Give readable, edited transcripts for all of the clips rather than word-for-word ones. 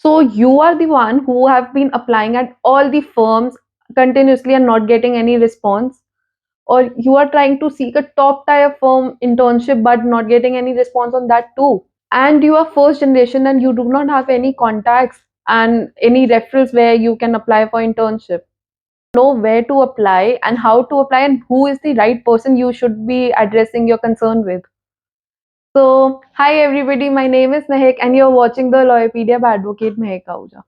So you are the one who have been applying at all the firms continuously and not getting any response, or you are trying to seek a top tier firm internship but not getting any response on that too. And you are first generation and you do not have any contacts and any referrals where you can apply for internship. Know where to apply and how to apply and who is the right person you should be addressing your concern with. So, hi everybody, my name is Mehak and you're watching the Lawyopedia by Advocate Mehak Ahuja.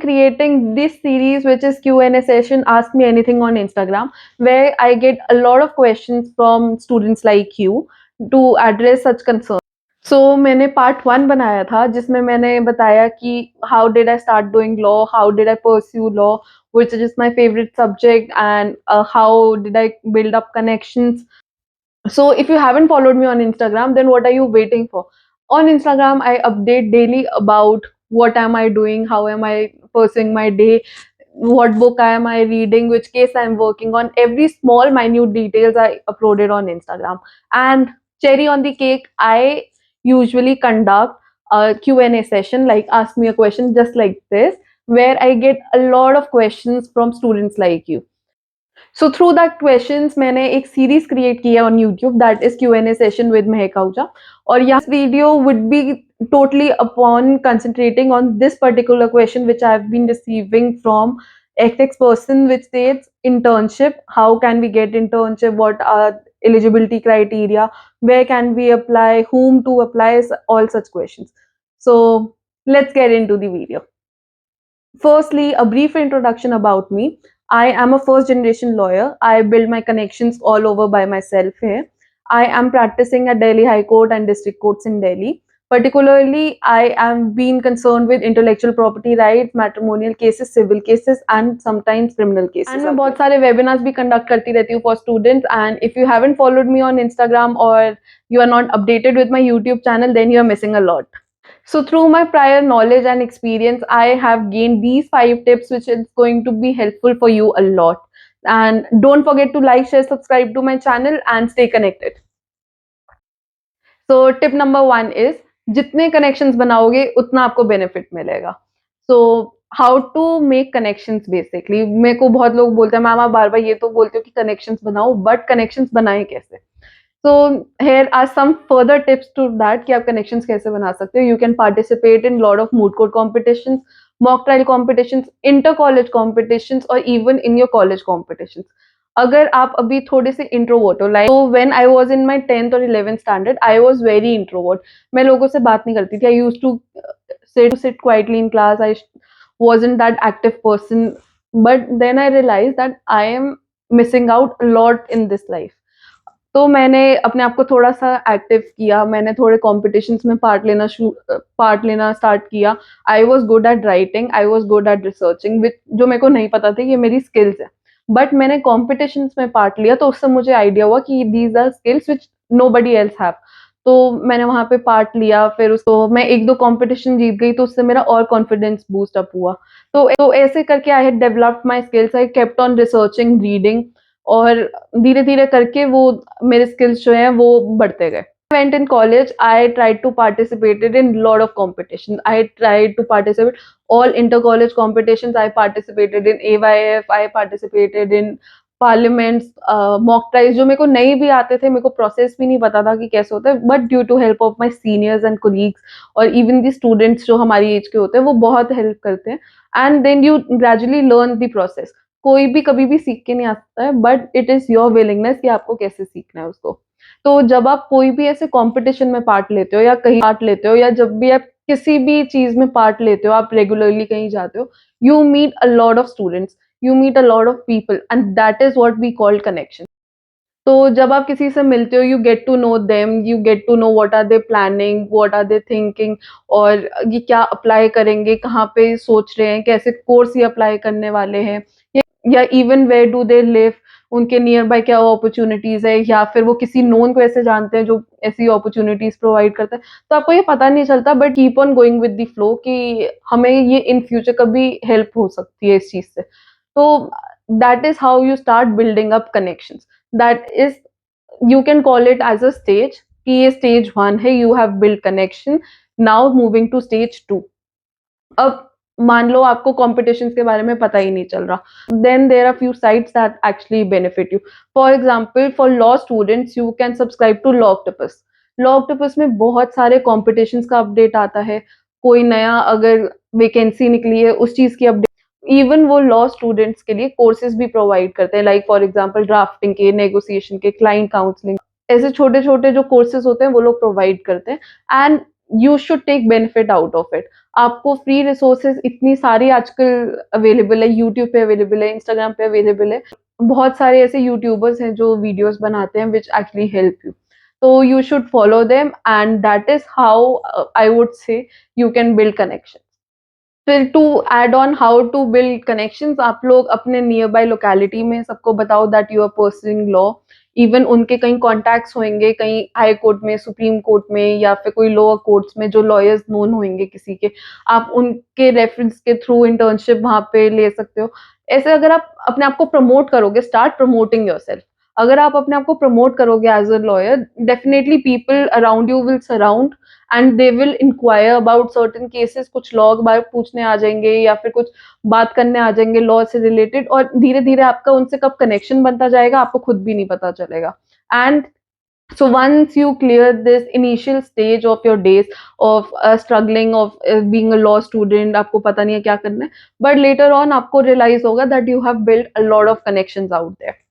Creating this series, which is Q&A session, Ask Me Anything on Instagram, where I get a lot of questions from students like you to address such concerns. So मैंने part 1 बनाया था जिसमें मैंने बताया कि how did I start doing law, how did I pursue law, which is my favourite subject and how did I build up connections. So if you haven't followed me on Instagram, then what are you waiting for? On Instagram, I update daily about what am I doing, how am I pursuing my day, what book am I reading, which case I'm working on. Every small minute details I uploaded on Instagram. And cherry on the cake, I usually conduct a Q&A session, like ask me a question just like this, where I get a lot of questions from students like you. So through that questions मैंने एक series create की है on YouTube, that is Q&A session with Mehak Ahuja. और यहाँ video would be totally upon concentrating on this particular question which I have been receiving from XX person, which states internship, how can we get internship, what are eligibility criteria, where can we apply, whom to apply, all such questions. So let's get into the video. Firstly, a brief introduction about me. I am a first generation lawyer. I build my connections all over by myself here. I am practicing at Delhi High Court and district courts in Delhi. Particularly, I am being concerned with intellectual property rights, matrimonial cases, civil cases, and sometimes criminal cases. And मैं बहुत सारे webinars भी conduct करती रहती हूँ for students. And if you haven't followed me on Instagram or you are not updated with my YouTube channel, then you are missing a lot. So through my prior knowledge and experience, I have gained these 5 tips, which is going to be helpful for you a lot. And don't forget to like, share, subscribe to my channel and stay connected. So tip number 1 is जितने connections बनाओगे उतना आपको benefit मिलेगा. So how to make connections basically. मेरे को बहुत लोग बोलते हैं मैम आप बार-बार ये तो बोलते हो कि connections बनाओ, but connections बनाएं कैसे? So here are some further tips to that कि आप connections कैसे बना सकते हो. You can participate in lot of moot court competitions, mock trial competitions, inter college competitions or even in your college competitions. अगर आप अभी थोड़े से इंट्रोवर्ट हो, लाइक तो when I was in my 10th और 11th standard I was very introvert. मैं लोगों से बात नहीं करती थी. I used to sit quietly in class. I wasn't that active person, but then I realized that I am missing out a lot in this life. तो मैंने अपने आप को थोड़ा-सा एक्टिव किया, मैंने थोड़े कॉम्पिटिशन्स में पार्ट लेना स्टार्ट किया. I was good at writing, I was good at researching, which जो मेरे को नहीं पता था कि ये मेरी स्किल्स है. बट मैंने कॉम्पिटिशन्स में पार्ट लिया तो उससे मुझे आइडिया हुआ कि these are skills which nobody else have. तो मैंने वहाँ पे पार्ट लिया, फिर उसको मैं 1-2 कॉम्पिटिशन जीत गई तो उससे मेरा और कॉन्फिडेंस बूस्ट अप हुआ. तो ऐसे करके I had developed my skills, I kept on researching, reading और धीरे-धीरे करके वो मेरे स्किल्स जो हैं वो बढ़ते गए. Went in college, I tried to participated in lot of competitions. I tried to participate all inter-college competitions. I participated in AYF, I participated in parliaments, mock trials जो मेरे को नहीं भी आते थे, मेरे को प्रोसेस भी नहीं पता था कि कैसे होता है, but due to help of my seniors and colleagues और इवन द स्टूडेंट्स जो हमारी एज के होते हैं वो बहुत हेल्प करते हैं. And then you gradually learn the process. कोई भी कभी भी सीख के नहीं आ सकता है, but it is your willingness कि आपको कैसे सीखना है उसको. तो जब आप कोई भी ऐसे कंपटीशन में पार्ट लेते हो या कहीं पार्ट लेते हो या जब भी आप किसी भी चीज में पार्ट लेते हो, आप रेगुलरली कहीं जाते हो, you meet a lot of students, you meet a lot of people and that is what we call connection. तो जब आप किसी से मिलते हो, you get to know them, you get to know what are they planning, what are they thinking, और ये क्या अप्लाई करेंगे, कहाँ पे सोच रहे हैं, कैसे कोर्स ये अप्लाई करने वाले हैं, या even where do they live, उनके नियर बाय क्या अपॉर्चुनिटीज़ है, या फिर वो किसी नोन को ऐसे जानते हैं जो ऐसी अपॉर्चुनिटीज़ प्रोवाइड करता है। तो आपको ये पता नहीं चलता, but keep on going with the flow कि हमें ये इन फ्यूचर कभी हेल्प हो सकती है इस चीज़ से। तो that is how you start building up connections. That is, you can call it as a stage कि ये स्टेज 1 है, you have build connection, now moving to stage 2। अब मान लो आपको कॉम्पिटिशन्स के बारे में पता ही नहीं चल रहा, then there are few sites that actually benefit you. For example, for law students you can subscribe to Lawctopus. Lawctopus में बहुत सारे कॉम्पिटिशन्स का अपडेट आता है, कोई नया अगर वैकेंसी निकली है उस चीज़ की अपडेट, इवन वो लॉ स्टूडेंट्स के लिए कोर्सेज़ भी प्रोवाइड करते हैं, लाइक फॉर एग्जांपल ड्राफ्टिंग के, नेगोशिएशन के, क्लाइंट काउंसलिंग, ऐसे छोटे-छोटे जो कोर्सेज़ होते हैं वो लोग प्रोवाइड करते हैं, and you should take benefit out of it. आपको फ्री रिसोर्सेज़ इतनी सारी आजकल अवेलेबल है, यूट्यूब पे अवेलेबल है, इंस्टाग्राम पे अवेलेबल है। बहुत सारे ऐसे यूट्यूबर्स हैं जो वीडियोज़ बनाते हैं व्हिच एक्चुअली हेल्प यू। तो you should follow them, and that is how I would say you can build connection. फिर to add on how to build connections, आप लोग अपने नियर बाय लोकेलिटी में सबको बताओ that you are pursuing law. Even उनके कहीं contacts होंगे, कहीं हाई कोर्ट में, सुप्रीम कोर्ट में, या फिर कोई लोअर कोर्ट्स में जो लॉयर्स नोन होंगे किसी के, आप उनके रेफरेंस के थ्रू इंटर्नशिप वहाँ पे ले सकते हो। ऐसे अगर आप अपने आप को प्रमोट करोगे, स्टार्ट प्रमोटिंग योरसेल्फ। अगर आप अपने आप को प्रमोट करोगे as a lawyer, definitely people around you will surround and they will inquire about certain cases. कुछ लॉ के बारे में पूछने आ जाएँगे, या फिर कुछ बात करने आ जाएँगे लॉ से रिलेटेड, और धीरे-धीरे आपका उनसे कब कनेक्शन बनता जाएगा आपको खुद भी नहीं पता चलेगा। And so once you clear this initial stage of your days of struggling of being a law student, आपको पता नहीं है क्या करना है, but later on आपको realize होगा that you have built a lot of connections out there.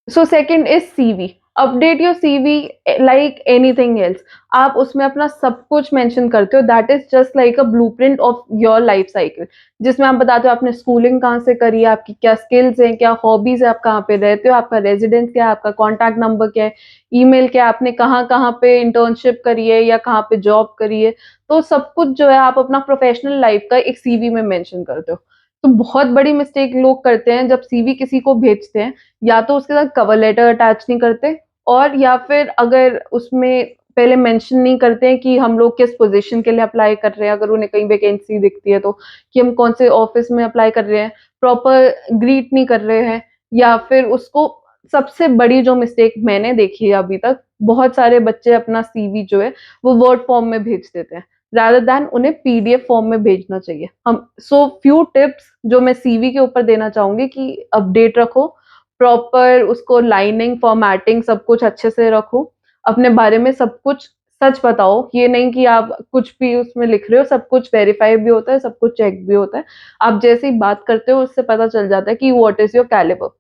So second is CV. Update your CV like anything else. आप उसमें अपना सब कुछ मेंशन करते हो, that is just like a blueprint of your life cycle, जिसमें आप बताते हो आपने स्कूलिंग कहाँ से करी है, आपकी क्या स्किल्स हैं, क्या हॉबीज है, आप कहाँ पे रहते हो, आपका रेजिडेंस क्या है, आपका कॉन्टैक्ट नंबर क्या है, ईमेल क्या है, आपने कहाँ कहाँ पे इंटर्नशिप करी है या कहाँ पे जॉब करी है। तो सब कुछ जो है आप अपना प्रोफेशनल लाइफ का एक सीवी में मेंशन करते हो। तो बहुत बड़ी मिस्टेक लोग करते हैं जब सीवी किसी को भेजते हैं, या तो उसके साथ कवर लेटर अटैच नहीं करते, और या फिर अगर उसमें पहले मेंशन नहीं करते हैं कि हम लोग किस पोजीशन के लिए अप्लाई कर रहे हैं, अगर उन्हें कहीं वैकेंसी दिखती है तो, कि हम कौन से ऑफिस में अप्लाई कर रहे हैं, प्रॉपर ग्रीट नहीं कर रहे हैं, या फिर उसको, सबसे बड़ी जो मिस्टेक मैंने देखी है अभी तक, बहुत सारे बच्चे अपना सीवी जो है वो वर्ड फॉर्म में भेज देते हैं, रादर दैन उन्हें पीडीएफ फॉर्म में भेजना चाहिए। हम सो फ्यू टिप्स जो मैं सीवी के ऊपर देना चाहूँगी कि अपडेट रखो, प्रॉपर उसको लाइनिंग, फॉर्मेटिंग सब कुछ अच्छे से रखो, अपने बारे में सब कुछ सच बताओ, ये नहीं कि आप कुछ भी उसमें लिख रहे हो, सब कुछ वेरीफाई भी होता है, सब कुछ चेक भी होता है। आप जैसे ही बात करते हो उससे पता चल जाता है कि व्हाट इज़ योर कैलिबर।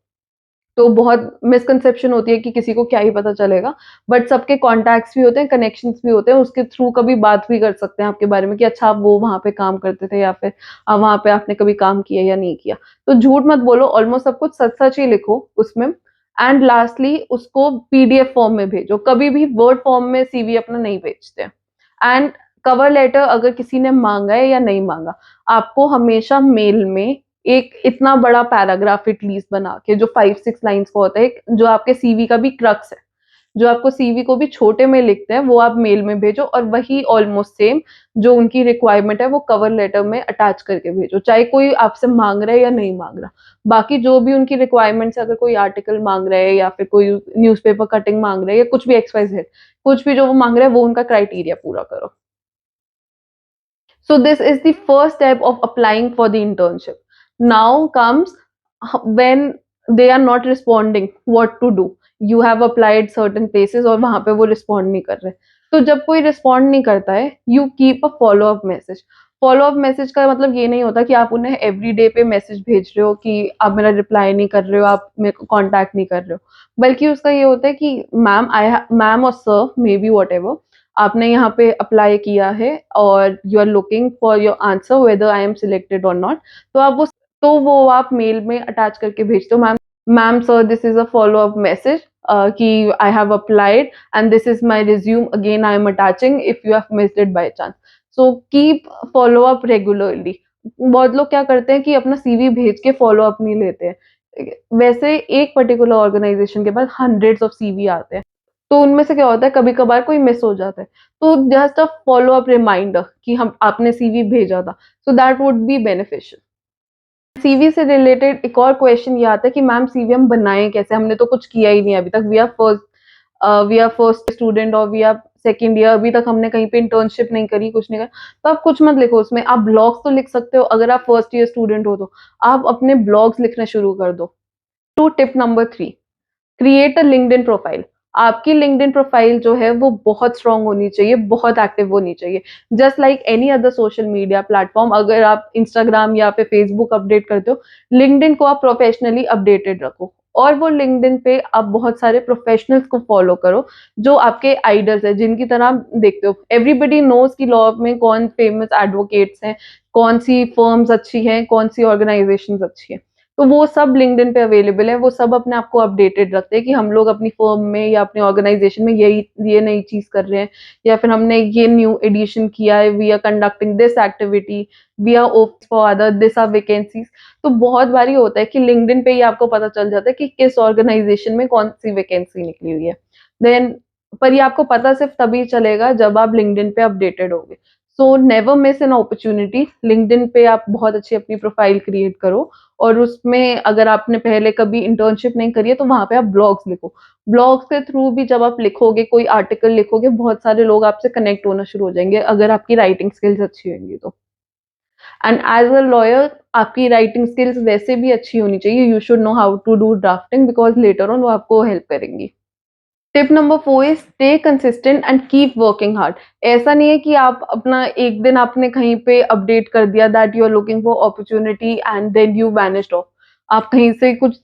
तो बहुत मिसकंसेप्शन होती है कि किसी को क्या ही पता चलेगा, बट सबके कॉन्टैक्ट्स भी होते हैं, कनेक्शंस भी होते हैं, उसके थ्रू कभी बात भी कर सकते हैं आपके बारे में कि अच्छा आप वो वहाँ पे काम करते थे, या फिर वहाँ पे आपने कभी काम किया या नहीं किया। तो झूठ मत बोलो, ऑलमोस्ट सब कुछ सच-सच ही लिखो उसमें, एंड लास्टली उसको पीडीएफ फॉर्म में भेजो, कभी भी वर्ड फॉर्म में सीवी अपना नहीं भेजते हैं। एंड कवर लेटर अगर किसी ने माँगा है या नहीं माँगा, आपको हमेशा मेल में एक इतना बड़ा पैराग्राफ एटलीस्ट बना के, जो 5-6 लाइन्स का होता है, जो आपके सीवी का भी क्रक्स है, जो आपको सीवी को भी छोटे में लिखते हैं, वो आप मेल में भेजो, और वही ऑलमोस्ट सेम जो उनकी रिक्वायरमेंट है वो कवर लेटर में अटैच करके भेजो, चाहे कोई आपसे माँग रहा है या नहीं माँग रहा। बाकी जो भी उनकी रिक्वायरमेंट्स है, अगर कोई आर्टिकल माँग रहा है या फिर कोई न्यूज़पेपर कटिंग माँग रहा है या कुछ भी एक्स-वाई-ज़ेड, कुछ भी जो वो माँग रहा है वो उनका क्राइटेरिया पूरा करो। So this is the first step of applying for the internship. Now comes when they are not responding, what to do. You have applied certain places और वहाँ पे वो respond नहीं कर रहे। तो जब कोई respond नहीं करता है, you keep a follow up message. Follow up message का मतलब ये नहीं होता कि आप उन्हें एवरी डे पे मैसेज भेज रहे हो कि आप मेरा रिप्लाई नहीं कर रहे हो, आप मेरे को कॉन्टैक्ट नहीं कर रहे हो, बल्कि उसका ये होता है कि मैम और सर मे बी व्हाटएवर, आपने यहाँ पे अप्लाई किया है और you are looking for your answer whether I am selected और नॉट। तो आप वो आप मेल में अटैच करके भेजते हो, ma'am ma'am sir this is a follow up message कि I have applied and this is my resume again I am attaching if you have missed it by chance. So keep follow up regularly. बहुत लोग क्या करते हैं कि अपना CV भेज के फॉलो अप नहीं लेते हैं। वैसे एक पर्टिकुलर ऑर्गेनाइजेशन के पास हंड्रेड्स ऑफ सीवी आते हैं, तो उनमें से क्या होता है कभी-कभार कोई मिस हो जाता है, तो just a follow up reminder कि हम आपने सीवी भेजा था, so that would be beneficial. CV से रिलेटेड एक और क्वेश्चन ये आता है कि मैम सीवी हम बनाएँ कैसे? हमने तो कुछ किया ही नहीं अभी तक, वी आर फर्स्ट स्टूडेंट और वी आर सेकंड ईयर, अभी तक हमने कहीं पे इंटर्नशिप नहीं करी, कुछ नहीं करा। तो आप कुछ मत लिखो उसमें, आप ब्लॉग्स तो लिख सकते हो अगर आप फर्स्ट ईयर स्टूडेंट हो तो। आप अपने ब्लॉग्स लिखना शुरू कर दो। To tip number 3, create a LinkedIn profile. आपकी लिंक्डइन प्रोफाइल जो है वो बहुत स्ट्रांग होनी चाहिए, बहुत एक्टिव होनी चाहिए। Just like any other social media platform, अगर आप इंस्टाग्राम या फिर फेसबुक अपडेट करते हो, लिंक्डइन को आप प्रोफेशनली अपडेटेड रखो। और वो लिंक्डइन पे आप बहुत सारे प्रोफेशनल्स को फॉलो करो जो आपके आइडल्स है, जिनकी तरह आप देखते हो। एवरीबडी नोज कि लॉ में कौन फेमस एडवोकेट्स हैं, कौन सी फर्म्स अच्छी हैं, कौन सी ऑर्गेनाइजेशन अच्छी हैं। तो वो सब लिंक्डइन पे अवेलेबल है, वो सब अपने आप को अपडेटेड रखते हैं कि हम लोग अपनी फर्म में या अपनी ऑर्गेनाइजेशन में ये नई चीज़ कर रहे हैं, या फिर हमने ये न्यू एडिशन किया है, we are conducting this activity, we are open for other, this are vacancies. तो बहुत बारी होता है कि लिंक्डइन पे ही आपको पता चल जाता है कि किस ऑर्गेनाइजेशन में कौन-सी वैकेंसी निकली हुई है। देन पर ये आपको पता सिर्फ तभी चलेगा जब आप लिंक्डइन पे अपडेटेड होगे। So never miss an opportunity. LinkedIn पे आप बहुत अच्छी अपनी प्रोफाइल क्रिएट करो, और उसमें अगर आपने पहले कभी इंटर्नशिप नहीं करी है तो वहाँ पे आप ब्लॉग्स लिखो। ब्लॉग्स के थ्रू भी जब आप लिखोगे, कोई आर्टिकल लिखोगे, बहुत सारे लोग आपसे कनेक्ट होना शुरू हो जाएँगे अगर आपकी राइटिंग स्किल्स अच्छी होंगी तो। एंड एज़ अ लॉयर आपकी राइटिंग स्किल्स वैसे भी अच्छी होनी चाहिए। You should know how to do drafting because later on वो आपको हेल्प करेंगी। Tip number 4 is stay consistent and keep working hard. ऐसा नहीं है कि आप अपना एक दिन आपने कहीं पे अपडेट कर दिया that you are looking for opportunity and then you vanished off. आप कहीं से कुछ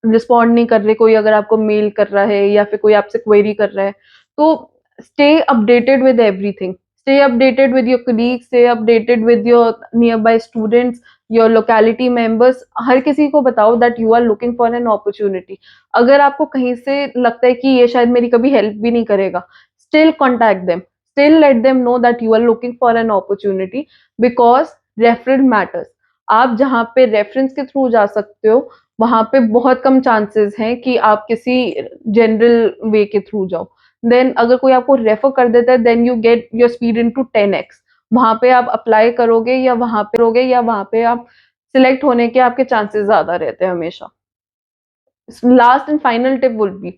रिस्पॉन्ड नहीं कर रहे, कोई अगर आपको मेल कर रहा है या फिर कोई आपसे क्वेरी कर रहा है, तो stay updated with everything. Stay updated with your colleagues, stay updated with your nearby students, your locality members. हर किसी को बताओ that you are looking for an opportunity. अगर आपको कहीं से लगता है कि ये शायद मेरी कभी हेल्प भी नहीं करेगा, still contact them, still let them know that you are looking for an opportunity because referral matters. आप जहाँ पे रेफरेंस के थ्रू जा सकते हो, वहाँ पे बहुत कम चांसेस हैं कि आप किसी जनरल वे के थ्रू जाओ। देन अगर कोई आपको रेफर कर देता है, then you get your speed into 10x। वहाँ पे आप अप्लाई करोगे या वहाँ पे आप सिलेक्ट होने के आपके चांसेस ज़्यादा रहते हैं हमेशा। Last and final tip would be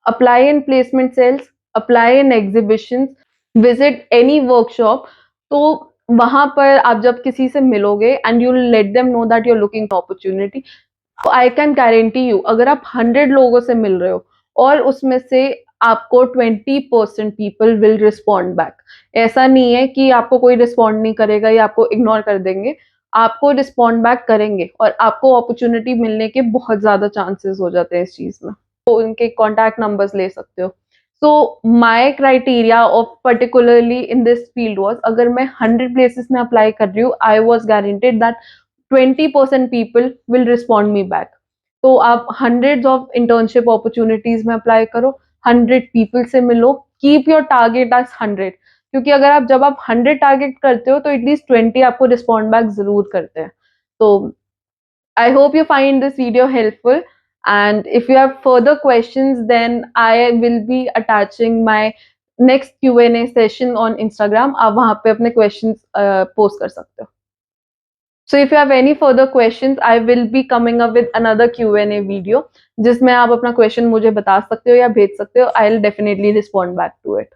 apply in placement sales, apply in exhibitions, visit any workshop। तो वहाँ पर आप जब किसी से मिलोगे and you let them know that you are looking for opportunity, I can guarantee you अगर आप 100 लोगों से मिल रहे हो और उसमें से आपको 20% पीपल विल रिस्पॉन्ड बैक। ऐसा नहीं है कि आपको कोई रिस्पॉन्ड नहीं करेगा या आपको इग्नोर कर देंगे, आपको रिस्पॉन्ड बैक करेंगे और आपको अपॉर्चुनिटी मिलने के बहुत ज़्यादा चांसेस हो जाते हैं इस चीज़ में। तो उनके कॉन्टैक्ट नंबर्स ले सकते हो। So my criteria of particularly in this field was, अगर मैं 100 प्लेसेस में अप्लाई कर रही हूँ, I was guaranteed that 20% people will respond me back. तो आप हंड्रेड्स ऑफ इंटर्नशिप अपॉर्चुनिटीज में अप्लाई करो, 100 पीपल से मिलो, कीप योर टारगेट एज 100। क्योंकि अगर आप जब आप 100 टारगेट करते हो तो एटलीस्ट 20 आपको रिस्पॉन्ड बैक जरूर करते हैं। तो I hope you find this video helpful, and if you have further questions then I will be attaching my next Q&A session on Instagram। आप वहाँ पे अपने questions post कर सकते हो। So if you have any further questions, I will be coming up with another Q&A video जिसमें आप अपना question मुझे बता सकते हो या भेज सकते हो। I'll definitely respond back to it।